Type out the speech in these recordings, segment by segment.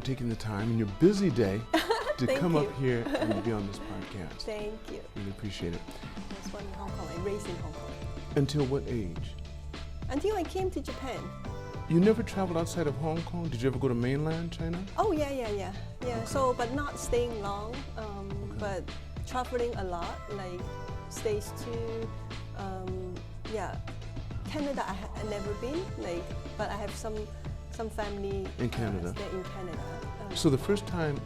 for taking the time in your busy day to come you. up here and be on this podcast. Thank you. Really appreciate it. I was born in Hong Kong and raised in Hong Kong. Until what age? Until I came to Japan. You never traveled outside of Hong Kong? Did you ever go to mainland China? Oh, yeah. Okay. So, but not staying long, but traveling a lot, like States to, Canada I never been, like, but I have some family In Canada? stay in Canada. So the first time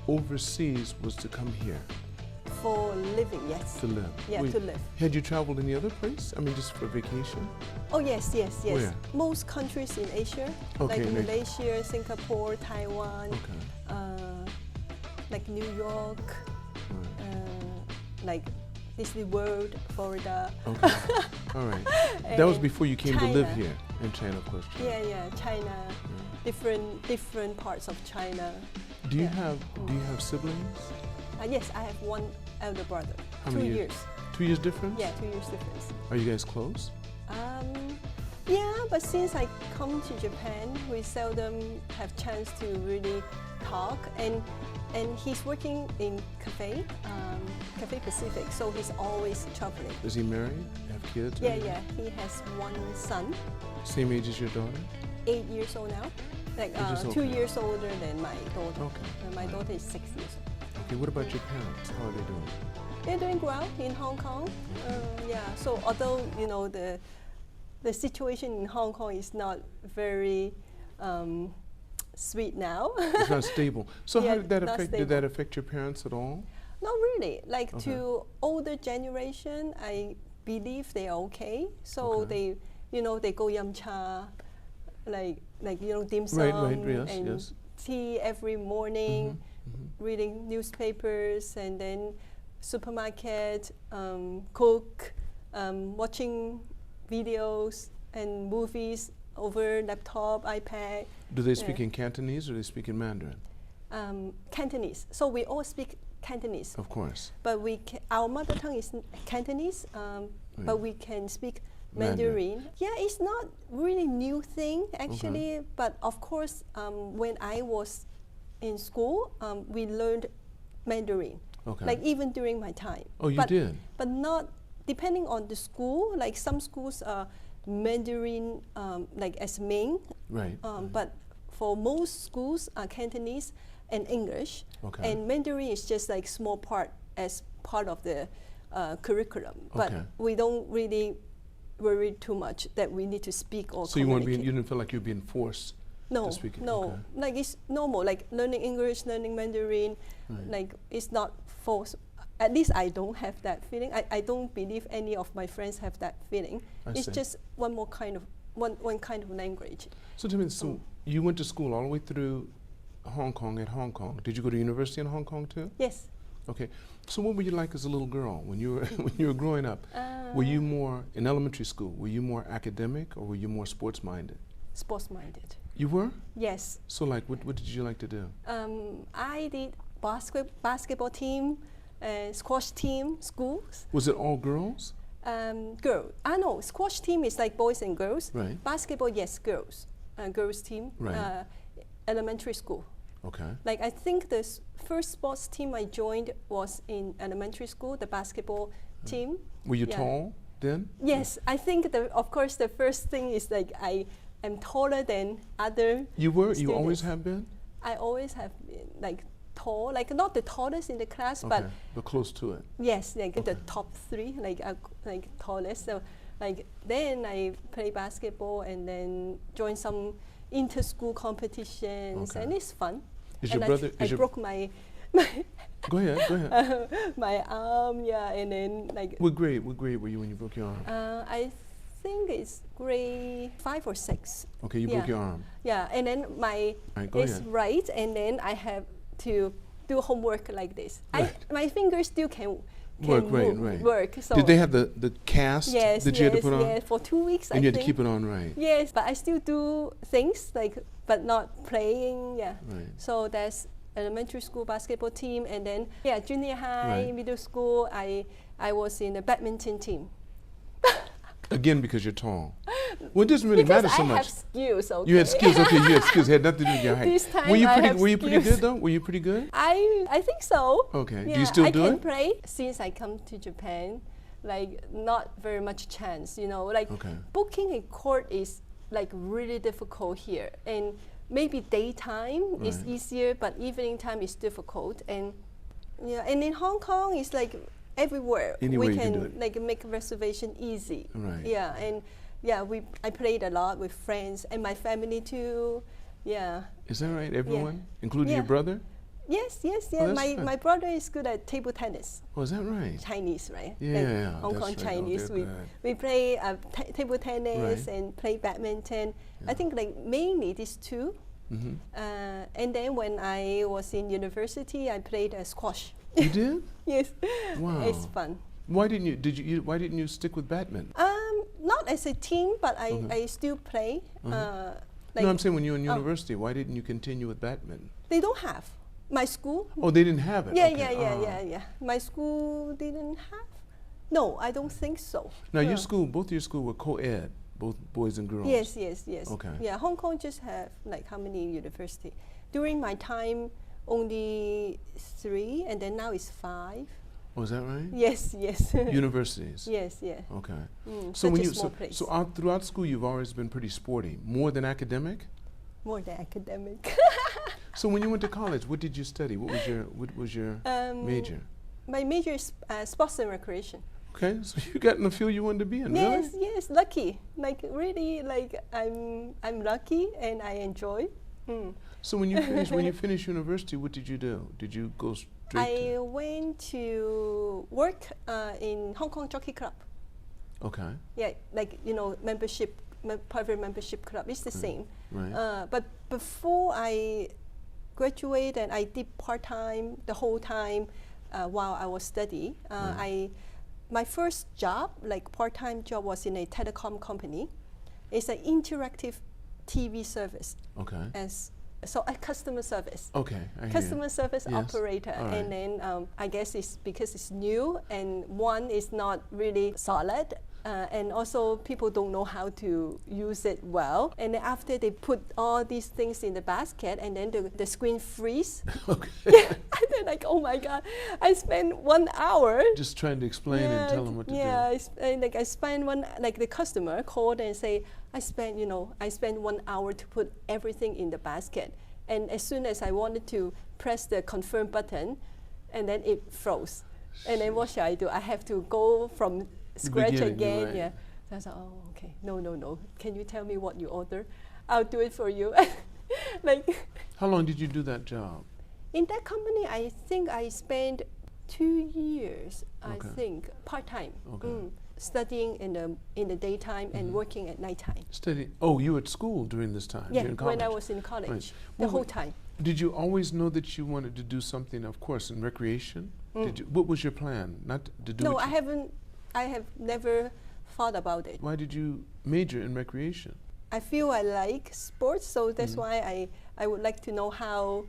overseas was to come here For living, yes. to live? Yeah, Wait, to live. Had you traveled any other place? I mean, just for vacation? Oh, yes. Where? Most countries in Asia, Okay, like nice. Malaysia, Singapore, Taiwan, Okay. like New York, Right. like Disney World, Florida. Okay. All right. That was before you came to live China. here in China, of course. China. Yeah, China, different parts of China. Do you Yeah. have siblings? Yes, I have one elder brother. How 2 many years. 2 years difference? Yeah, 2 years difference. Are you guys close? Yeah, but since I come to Japan, we seldom have chance to really talk. And he's working in Cathay Pacific, so he's always traveling. Is he married? Have kids? Yeah. He has one son, Same age as your daughter? 8 years old now. Like 2 okay. years older than my daughter. Okay. My daughter is 6 years old. Okay, what about your parents? How are they doing? They're doing well in Hong Kong. So although the situation in Hong Kong is not very sweet now. It's not stable. So Yeah, how did that not affect? Did that affect your parents at all? Not really. Like Okay. to older generation, I believe they are okay. So Okay. they go yum cha, like dim sum Right, and yes. tea every morning, Mm-hmm. reading newspapers, and then supermarket, cook, watching videos and movies over laptop, iPad. Do they speak in Cantonese or do they speak in Mandarin? Cantonese. So we all speak Cantonese. Of course. But our mother tongue is Cantonese, but we can speak Mandarin. Yeah, it's not really new thing actually, but of course, when I was in school, we learned Mandarin. Okay. Like even during my time. Oh, you did? But not depending on the school. Like some schools are Mandarin like as main. Right. But for most schools are Cantonese and English. Okay. And Mandarin is just like small part as part of the curriculum. But Okay. we don't really worry too much that we need to speak or So you communicate. didn't feel like you were being forced No, to speak it? no. Okay. Like it's normal, like learning English, learning Mandarin, Right. like it's not forced. At least I don't have that feeling. I don't believe any of my friends have that feeling. It's see. just one kind of language. So tell me, you went to school all the way through Hong Kong at Hong Kong. Did you go to university in Hong Kong too? Yes. Okay. So what were you like as a little girl when you were when you were growing up? Were you more in elementary school? Were you more academic or were you more sports minded? Sports minded. You were? Yes. So like what did you like to do? I did basketball team, squash team, schools. Was it all girls? Girl. No, squash team is like boys and girls. Right. Basketball, yes, girls. Girls team. Right. Elementary school. Okay. Like I think the first sports team I joined was in elementary school, the basketball team. Were you Yeah. tall then? Yes, I think of course the first thing is like I am taller than other. You were? You students. always have been? I always have been like tall, like not the tallest in the class, Okay. but close to it. yes, like the Okay. top 3, like tallest. So like then I play basketball and then join some inter-school competitions, Okay. and it's fun. Is And your brother? I broke my Go ahead. my arm, yeah, and then like What grade were you when you broke your arm? I think it's grade 5 or 6. Okay, you broke your arm. Yeah, and then my Right, go is ahead. right, and then I have to do homework like this. Right. My fingers still can Work, right, move, right. work. So Did they have the cast yes, that you had to put on? yes, for 2 weeks. And I you had think. to keep it on right. Yes, but I still do things like, but not playing. Yeah. Right. So that's elementary school basketball team, and then junior high, Right. middle school. I was in the badminton team. Again, because you're tall. Well, it doesn't really Because matter so I much. have skills, okay? You had skills. Okay, you had skills. It had nothing to do with your height. This time were you I pretty? have Were you pretty skills. good though? Were you pretty good? I think so. Okay. Yeah, Do you still I do can it? play. Since I come to Japan, like not very much chance, you know. Like Okay. booking a court is like really difficult here, and maybe daytime is Right. easier, but evening time is difficult. And yeah, and in Hong Kong it's like everywhere Anywhere we you can do can it. like make a reservation easy. Right. Yeah, and yeah, I played a lot with friends and my family too. Yeah. Is that right? Everyone, including Yeah. your brother? Yes, yes, Oh, yeah. that's My fun. my brother is good at table tennis. Oh, is that right? Chinese, right? Yeah, Like yeah, Hong that's Kong right. Oh, Chinese. they're good. We play table tennis Right. and play badminton. Yeah. I think like mainly these two. Mm-hmm. And then when I was in university, I played squash. You did? Yes, Wow. it's fun. Why didn't you? Why didn't you stick with badminton? Not as a team, but Okay. I still play. Like No, I'm saying when you were in Oh. university, why didn't you continue with badminton? they don't have my school. Oh, they didn't have it. Yeah, Okay. yeah. My school didn't have. No, I don't think so. Now, Yeah. your school, both your school were co-ed, both boys and girls. Yes, yes, yes. Okay. Yeah, Hong Kong just have like how many university? During my time, only 3, and then now it's 5. Oh, is that right? Yes, yes. Universities. Yes, yeah. Okay. So when you small place. so throughout school, you've always been pretty sporty, more than academic. More than academic. So when you went to college, what did you study? What was your major? My major is sports and recreation. Okay, so you got in the field you wanted to be in, Yes, really? yes, lucky. Like really, like I'm lucky and I enjoy. So when you finished university, what did you do? Did you go straight I went to work in Hong Kong Jockey Club. Okay, Yeah, like membership, private membership club. It's the same. right. But before I graduated, and I did part time the whole time while I was studying. My first job, like part time job, was in a telecom company. It's an interactive TV service Okay. as so a customer service. Okay, I hear you. Customer service Yes. operator, All right. and then I guess it's because it's new and one is not really solid, and also people don't know how to use it well. And then after they put all these things in the basket, and then the screen freeze. Okay. Yeah, and then like, oh my God, I spent 1 hour. Just trying to explain and tell them what to Yeah, do. I spent the customer called and say, I spent 1 hour to put everything in the basket. And as soon as I wanted to press the confirm button, and then it froze. And then what should I do? I have to go from scratch beginning, again. right. Yeah. So I was like, oh, okay. No. Can you tell me what you order? I'll do it for you. Like How long did you do that job? in that company, I think I spent 2 years. Okay. I think part-time. Okay. Studying in the daytime and working at nighttime. Study. Oh, you were at school during this time. Yeah, during when I college. was in college, Right. the Well, whole time. Did you always know that you wanted to do something, of course, in recreation? Did you, what was your plan? Not to do No, what I you- haven't. I have never thought about it. Why did you major in recreation? I feel I like sports, so that's why I would like to know how,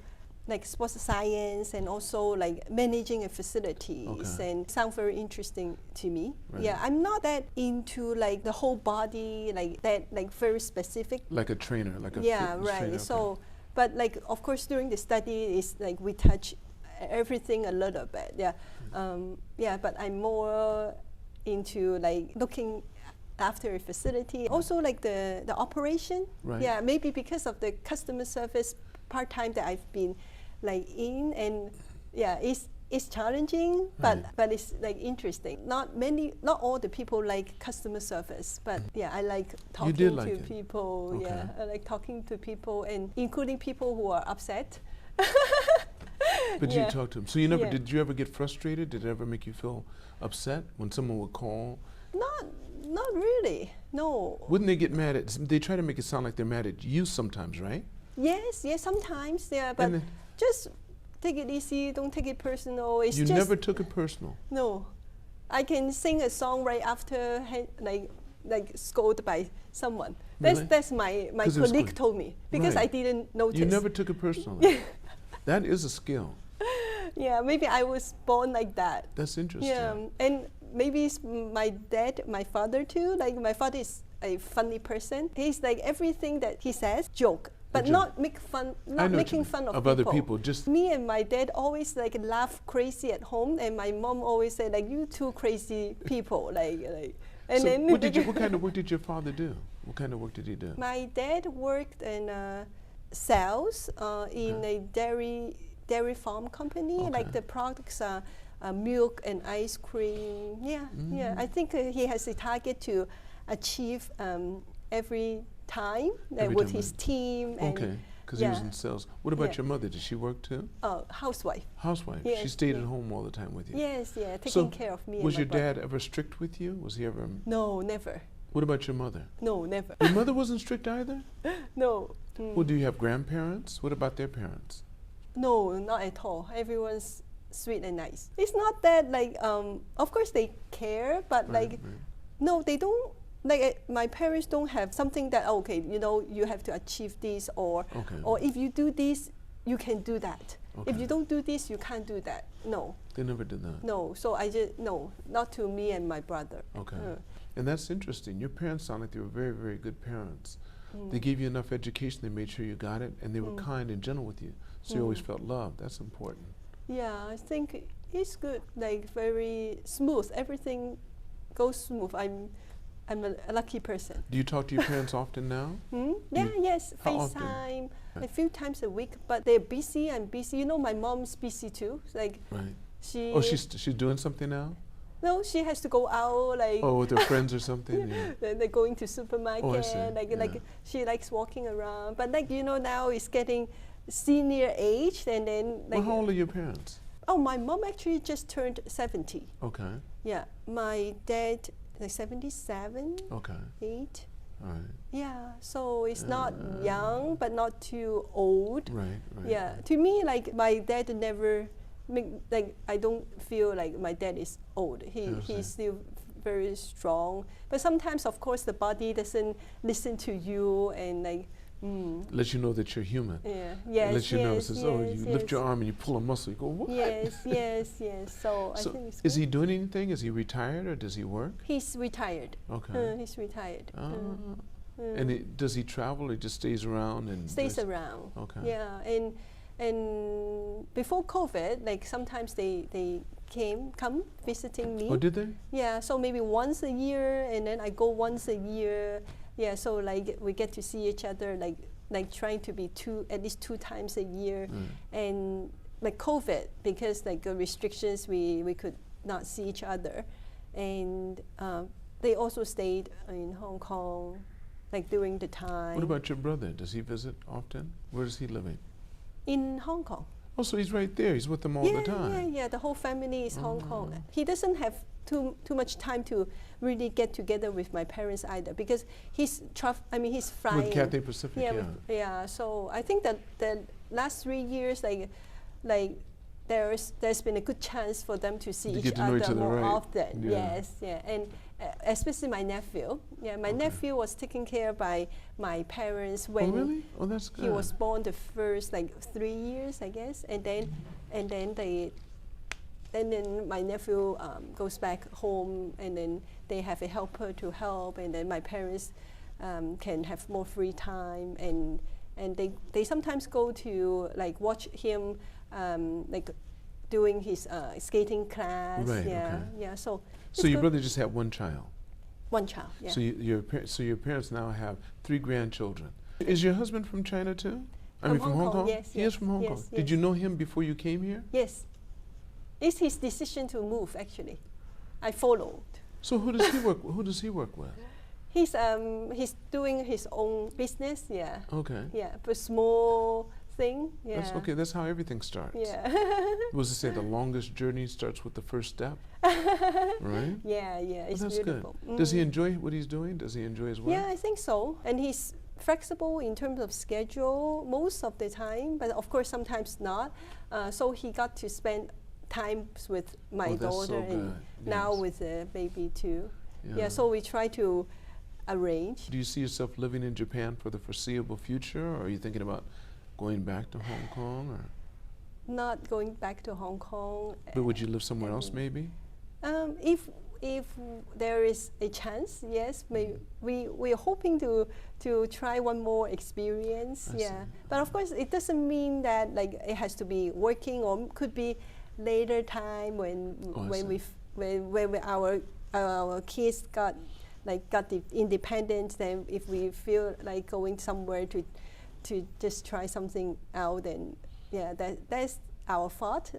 like sports science and also like managing a facilities, Okay. and sound very interesting to me. Right. Yeah, I'm not that into like the whole body, like that, like very specific. Like a trainer, like a Yeah, fitness right. trainer, okay. So, but like of course during the study is like we touch everything a little bit. Yeah, yeah. But I'm more into like looking after a facility. Also like the operation. Right. Yeah, maybe because of the customer service part time that I've been like in, and yeah, it's challenging, Right. but it's like interesting. Not all the people like customer service, but yeah, I like talking did like to it. people. Okay. Yeah, I like talking to people, and including people who are upset. But Yeah. you talked to them. So you never Yeah. did you ever get frustrated? Did it ever make you feel upset when someone would call? Not really. No. Wouldn't they get mad at? They try to make it sound like they're mad at you sometimes, right? Yes, sometimes, yeah, but And then- just take it easy. Don't take it personal. It's You just never took it personal. no. I can sing a song right after like scolded by someone. Really? That's my 'Cause it was colleague good. told me because Right. I didn't notice. You never took it personally. That is a skill. Yeah, maybe I was born like that. That's interesting. Yeah, and maybe it's my dad, my father too. Like my father is a funny person. He's like everything that he says, joke. But not make fun, not making fun of other people. Just me and my dad always like laugh crazy at home, and my mom always say like, you two crazy people, like. And so then what kind of work did your father do? What kind of work did he do? My dad worked in sales in a dairy farm company. Okay. Like the products are milk and ice cream. Yeah, yeah. I think he has a target to achieve every time with his team. And okay, because he was in sales. What about your mother? Did she work too? Housewife. Housewife. Yes, she stayed at home all the time with you. Yes, yeah, taking care of me. Was and your my brother. dad ever strict with you? Was he ever? No, never. What about your mother? No, never. Your mother wasn't strict either? No. Well, do you have grandparents? What about their parents? No, not at all. Everyone's sweet and nice. It's not that like, of course they care, but no, they don't. Like my parents don't have something that okay, you know, you have to achieve this, or if you do this, you can do that. Okay. If you don't do this, you can't do that. No. They never did that. No. So no, not to me and my brother. Okay. And that's interesting. Your parents sound like they were very, very good parents. They gave you enough education. They made sure you got it, and they were kind and gentle with you, so you always felt loved. That's important. Yeah, I think it's good. Like very smooth. Everything goes smooth. I'm a lucky person. Do you talk to your parents often now? Yeah, yes, How FaceTime a few times a week, but they're busy. I'm busy. You know, my mom's busy too. Like she's doing something now? No, she has to go out like with her friends or something. Yeah. Then they're going to supermarket. Oh, I see. Like she likes walking around. But like you know, now it's getting senior age, and then like. Well, how old are your parents? Oh, my mom actually just turned 70. Okay. Yeah, my dad like 77. Okay. 8. All right. Yeah, so it's not young, but not too old. Right. Yeah, to me, like my dad never, I don't feel like my dad is old. He's still very strong. But sometimes, of course, the body doesn't listen to you and like. Let you know that you're human. Yeah. Yes. Let you know. It says, you yes. lift your arm and you pull a muscle. You go, what? Yes. So I think it's is good. he doing anything? Is he retired or does he work? He's retired. Okay. He's retired. And does he travel or just stays around and stays around? Okay. Yeah, and before COVID, like sometimes they come visiting me. Oh, did they? Yeah, so maybe once a year, and then I go once a year. Yeah, so like we get to see each other, like trying to be at least two times a year, and like COVID, because like the restrictions, we could not see each other, and they also stayed in Hong Kong, like during the time. What about your brother? Does he visit often? Where is he living? In Hong Kong. Oh, so he's right there. He's with them all the time. Yeah. The whole family is Hong Kong. He doesn't have too much time to really get together with my parents either, because he's flying. With Cathay Pacific, yeah. So I think that the last 3 years, like there's been a good chance for them to see each other more often. Yeah. Yes, yeah, and especially my nephew. Yeah, my nephew was taken care by my parents when. Oh, really? Oh, that's good. He was born the first 3 years, I guess, and then my nephew goes back home, and then they have a helper to help, and then my parents can have more free time, and they sometimes go to like watch him like doing his skating class. Right. Yeah. Okay. Yeah. So your brother just had one child. One child. Yeah. So your parents now have 3 grandchildren. Is your husband from China too? From Hong Kong. Yes. He is from Hong Kong. Yes. Did you know him before you came here? Yes. It's his decision to move. Actually, I followed. So who does he work? Who does he work with? He's doing his own business. Yeah. Okay. Yeah, but small thing. Yeah. That's okay. That's how everything starts. Yeah. Was to say the longest journey starts with the first step, right? Yeah. It's that's beautiful. Good. Does he enjoy what he's doing? Does he enjoy his work? Yeah, I think so. And he's flexible in terms of schedule most of the time, but of course sometimes not. So he got to spend times with my daughter, and now with the baby too. Yeah. So we try to arrange. Do you see yourself living in Japan for the foreseeable future, or are you thinking about going back to Hong Kong, or? Not going back to Hong Kong. But would you live somewhere else, maybe? if there is a chance, yes, we are hoping to try one more experience. I Yeah, see. but of course it doesn't mean that like it has to be working, or could be later time when our kids got the independence. Then if we feel like going somewhere to just try something out, then yeah, that's our thought.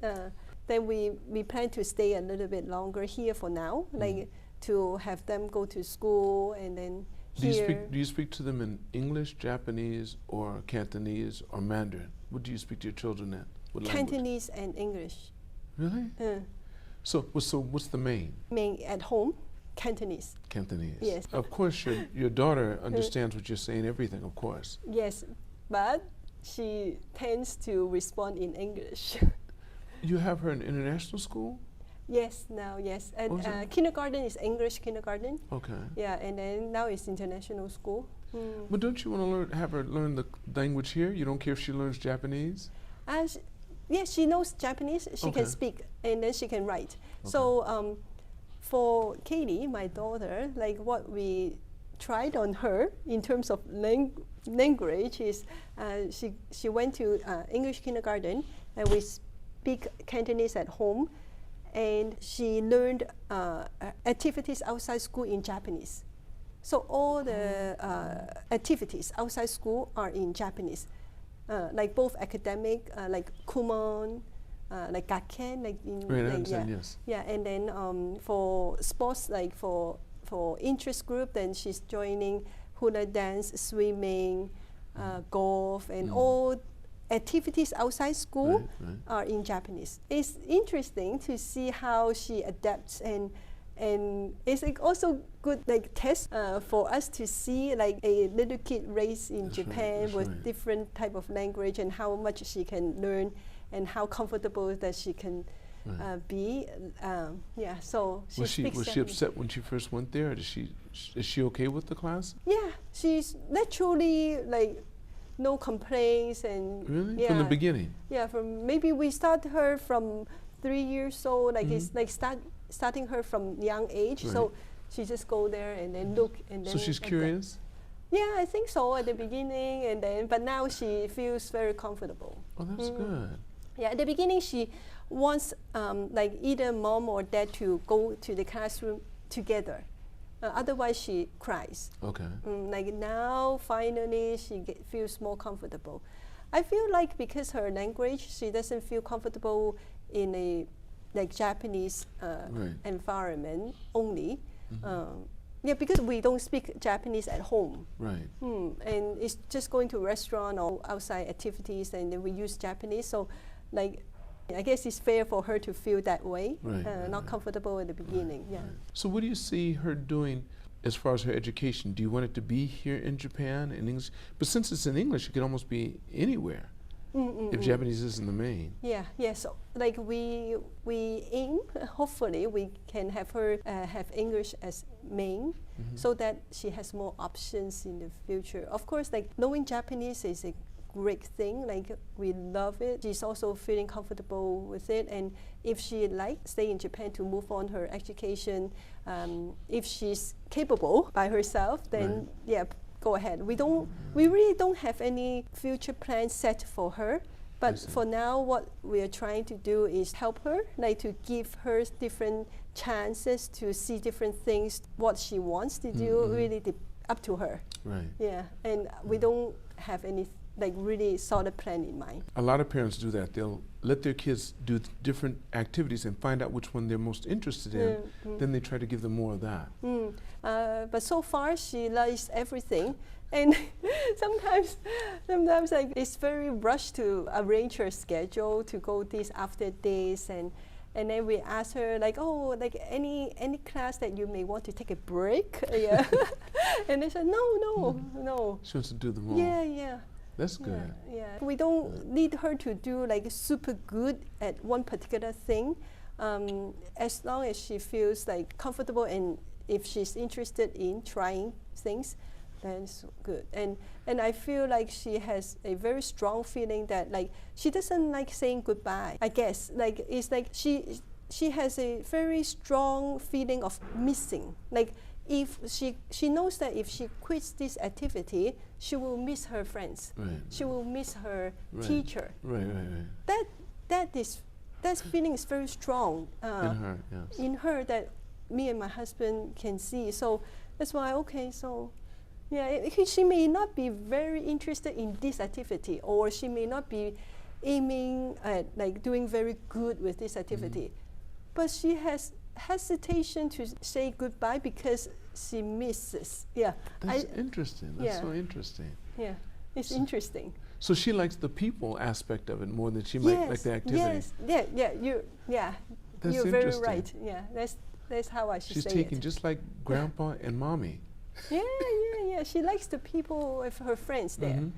Then we plan to stay a little bit longer here for now, like to have them go to school and then here. Do you speak to them in English, Japanese, or Cantonese, or Mandarin? What do you speak to your children in? What language? Cantonese and English. Really? So what's the main? Main at home, Cantonese. Cantonese. Yes. Of course, your daughter understands what you're saying, everything, of course. Yes, but she tends to respond in English. You have her in international school? Yes, now, yes. And What was it? kindergarten is English kindergarten. Okay. Yeah, and then now it's international school. But don't you want to have her learn the language here? You don't care if she learns Japanese? Yes, she knows Japanese. She Okay. can speak, and then she can write. Okay. So for Katie, my daughter, like what we tried on her in terms of language is she went to English kindergarten, and we speak Cantonese at home, and she learned activities outside school in Japanese. So all the activities outside school are in Japanese, like both academic, like Kumon, like Gakken, like in Right, I like, understand, yeah. yes. Yeah, and then for sports, like for interest group, then she's joining hula dance, swimming, golf, and all activities outside school Right. are in Japanese. It's interesting to see how she adapts, and it's like also good like test for us to see like a little kid raised in That's right, Japan that's with right. different type of language, and how much she can learn, and how comfortable that she can be. Yeah, so she Was speaks she Japanese. upset when she first went there? Or is she okay with the class? Yeah, she's naturally like no complaints, and Really? yeah, From the beginning? yeah, from maybe we start her from 3 years old, like it's like starting her from young age. So Right. she just go there and then look, and then So she's like that. curious? Yeah, I think so at the beginning, and then but now she feels very comfortable. Oh, that's good. Yeah, at the beginning she wants like either mom or dad to go to the classroom together. Otherwise she cries. Okay. Like now, finally, she feels more comfortable. I feel like because her language, she doesn't feel comfortable in a like Japanese Right. environment only. Yeah, because we don't speak Japanese at home. Right. And it's just going to restaurant or outside activities, and then we use Japanese. So, like, I guess it's fair for her to feel that way, Right, right, not right. comfortable at the beginning. Yeah. So what do you see her doing as far as her education? Do you want it to be here in Japan in English? But since it's in English, it could almost be anywhere if Japanese isn't the main. Yeah, yeah. So like we aim, hopefully we can have her have English as main, so that she has more options in the future. Of course, like knowing Japanese is a great thing. Like we love it. She's also feeling comfortable with it, and if she stay in Japan to move on her education, if she's capable by herself, then Right. yeah, go ahead. We really don't have any future plans set for her. But see. for now, what we are trying to do is help her, like to give her different chances to see different things, what she wants to do, really up to her. Right. Yeah, and we don't have any like really solid plan in mind. A lot of parents do that. They'll let their kids do different activities and find out which one they're most interested in. Then they try to give them more of that. But so far, she likes everything. And sometimes like it's very rushed to arrange her schedule to go this after this, and then we ask her like, oh, like any class that you may want to take a break, yeah. And they said no. She wants to do them all. Yeah. That's good. Yeah. We don't need her to do like super good at one particular thing, as long as she feels like comfortable, and if she's interested in trying things, then it's good. And I feel like she has a very strong feeling that like she doesn't like saying goodbye. I guess like it's like she has a very strong feeling of missing. Like if she knows that if she quits this activity, she will miss her friends. Right. She will miss her Right. teacher. Right, right, right. That feeling is very strong In her, yes. in her that me and my husband can see. So that's why, okay, so yeah, she may not be very interested in this activity, or she may not be aiming at like doing very good with this activity, but she has hesitation to say goodbye because she misses. Yeah, That's interesting. That's yeah. so interesting. Yeah, it's So- interesting. So she likes the people aspect of it more than she might like the activity. Yes, That's you're very interesting. right. Yeah, that's how I should She's say taking it. just like grandpa and mommy. Yeah. She likes the people of her friends there. Mhm.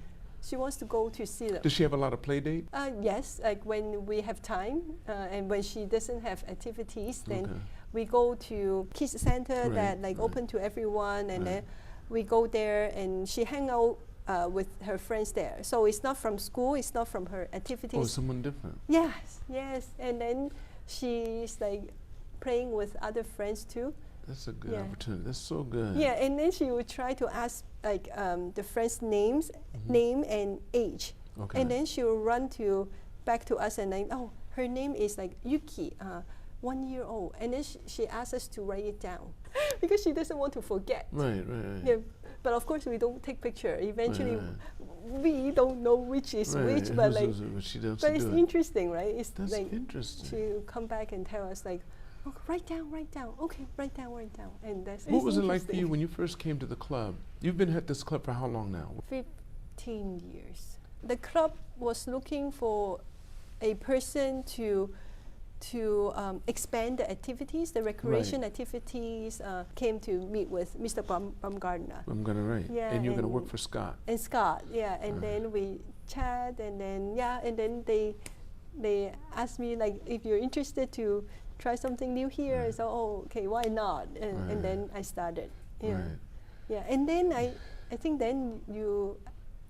She wants to go to see them. Does she have a lot of play date? Yes, like when we have time, and when she doesn't have activities, then Okay. we go to kids center Right, that like right. open to everyone, and Right. then we go there and she hang out with her friends there. So it's not from school, it's not from her activities. Oh, someone different. Yes, and then she's like playing with other friends too. That's a good Yeah. opportunity. That's so good. Yeah, and then she would try to ask like the friends' names, name and age, Okay. and then she will run back to us and then, oh, her name is like Yuki, 1 year old, and then she asks us to write it down because she doesn't want to forget. Right, right. Yeah, but of course we don't take picture. Eventually, Right. we don't know which is Right, which, who's- but like, but she does but it's do it. interesting, right? It's That's like interesting. she'll come back and tell us like, oh, write down. Okay, write down. And that's What it's was it like for interesting. you when you first came to the club? You've been at this club for how long now? 15 years. The club was looking for a person to expand the activities, the recreation activities. Came to meet with Mr. Baumgartner I'm gonna write. Yeah, And you're gonna and- work for Scott. and Scott. Yeah, and Right. then we chat, and then they asked me like if you're interested to try something new here. Right. So okay, why not? And Right. then I started. Yeah, Right. yeah, and then I think then you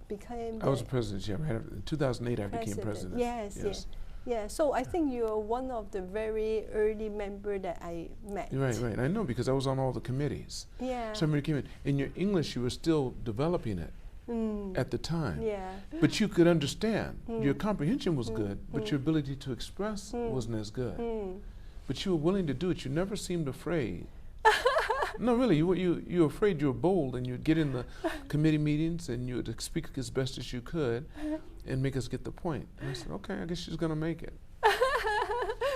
became. I was the the president, yeah, right after, in 2008 I became president. Yes. Yeah, so I think you're one of the very early member that I met. Right. I know because I was on all the committees. Yeah. So I remember you came in your English, you were still developing it Mm. at the time. Yeah. But you could understand. Your Mm. comprehension was good, but Mm. your ability to express Mm. wasn't as good. Mm. But you were willing to do it. You never seemed afraid. No, really, you were afraid. You were bold, and you'd get in the committee meetings, and you would speak as best as you could, and make us get the point. And I said, okay, I guess she's gonna make it.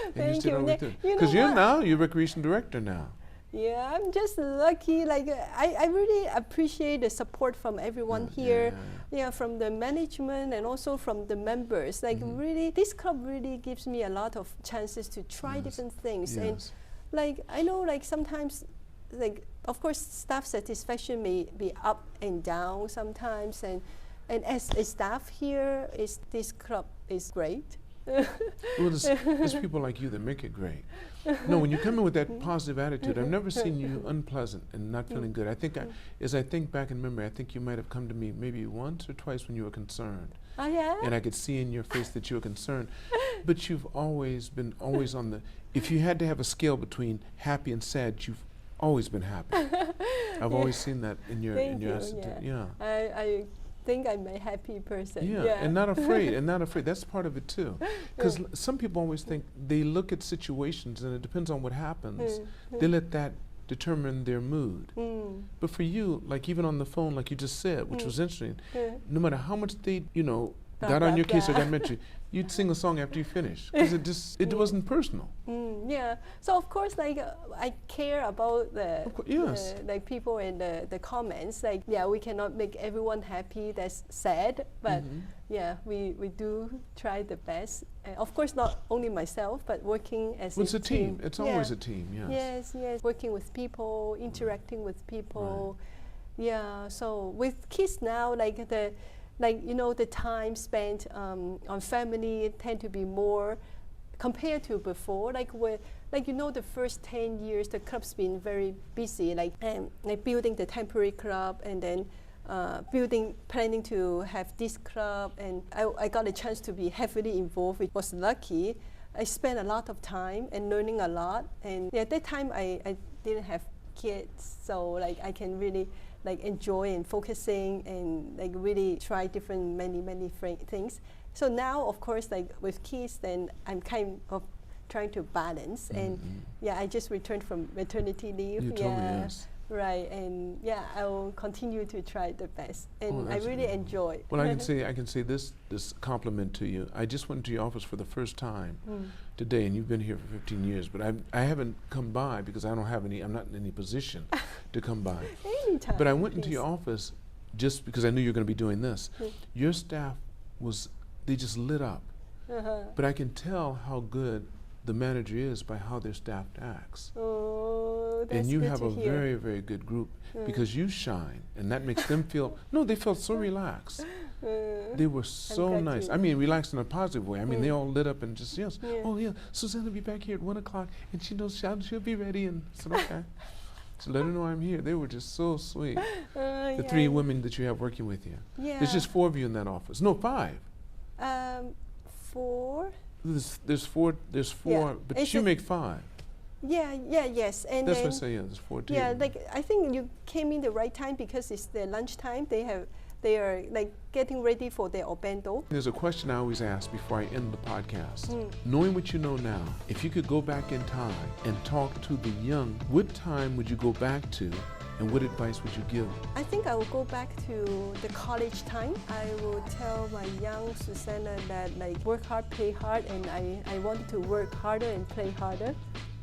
And Thank stood you. all the way Ne- through. you know Because what? you're recreation director now. Yeah, I'm just lucky. Like I really appreciate the support from everyone here. Yeah, from the management and also from the members. Like really, this club really gives me a lot of chances to try Yes. different things. And Yes. like I know, like sometimes, like of course, staff satisfaction may be up and down sometimes. And as a staff here, this club is great. Well, it's people like you that make it great. No, when you come in with that positive attitude, I've never seen you unpleasant and not feeling good. I think, as I think back in memory, I think you might have come to me maybe once or twice when you were concerned. Oh yeah. And I could see in your face that you were concerned. But you've always been on the, if you had to have a scale between happy and sad, you've always been happy. I've always seen that in your Thank you, attitude. Yeah. I think I'm a happy person. Yeah, and not afraid, That's part of it too. Because some people always think they look at situations, and it depends on what happens. They let that determine their mood. But for you, like even on the phone, like you just said, which was interesting, no matter how much they, got on your case or got met you, you'd sing a song after you finished because it wasn't personal. Yeah. So of course, like I care about the yes. like people and the comments. Like we cannot make everyone happy. That's sad, but we do try the best. Of course, not only myself, but working as Well, it's a a team. It's always a team. Yes. Yes. Working with people, interacting with people. Right. Yeah. So with kids now, the time spent on family tend to be more compared to before. The first 10 years, the club's been very busy, like building the temporary club, and then planning to have this club. And I got a chance to be heavily involved. It was lucky. I spent a lot of time and learning a lot. And at that time, I didn't have kids, so like I can really like enjoy and focusing and like really try different many things. So now, of course, like with kids, then I'm kind of trying to balance. And yeah, I just returned from maternity leave. You told me, yes. Right, and yeah, I will continue to try the best, and I really enjoy. Well, I can say this compliment to you. I just went to your office for the first time today, and you've been here for 15 years. But I haven't come by because I don't have any. I'm not in any position to come by. Anytime. But I went into your office just because I knew you were going to be doing this. Your staff they just lit up. But I can tell how good the manager is by how their staff acts. Oh, that's and you good have to a hear. very good group because you shine, and that makes them feel. No, they felt so relaxed. They were so nice. I mean, relaxed in a positive way. I mean, they all lit up and just yes. Yeah. Oh yeah, Susanna will be back here at 1 o'clock, and she knows she'll be ready. And I said okay. So let her know I'm here. They were just so sweet. The 3 women that you have working with you. Yeah. There's just 4 of you in that office. No, 5. 4. There's 4. There's 4, but It's you make 5. Yes, and That's then, what I say. Yeah, there's 4 too. yeah, like I think you came in the right time because it's their lunchtime. They are like getting ready for their obendo. There's a question I always ask before I end the podcast. Knowing what you know now, if you could go back in time and talk to the young, what time would you go back to, and what advice would you give? I think I will go back to the college time. I will tell my young Susanna that like work hard, play hard, and I want to work harder and play harder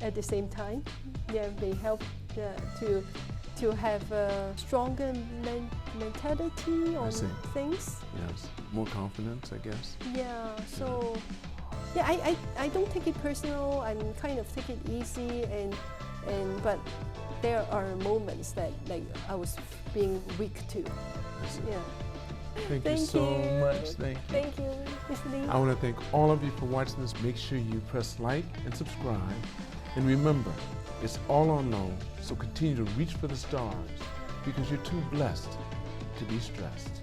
at the same time. Yeah, they help to have a stronger mentality on things. Yes, more confidence, I guess. Yeah, so yeah, I don't take it personal. I'm kind of take it easy, but there are moments that like I was being weak too. Yeah. Thank you so much. Thank you. Thank you, Ms. Lee. I want to thank all of you for watching this. Make sure you press like and subscribe. And remember, it's all unknown, so continue to reach for the stars because you're too blessed to be stressed.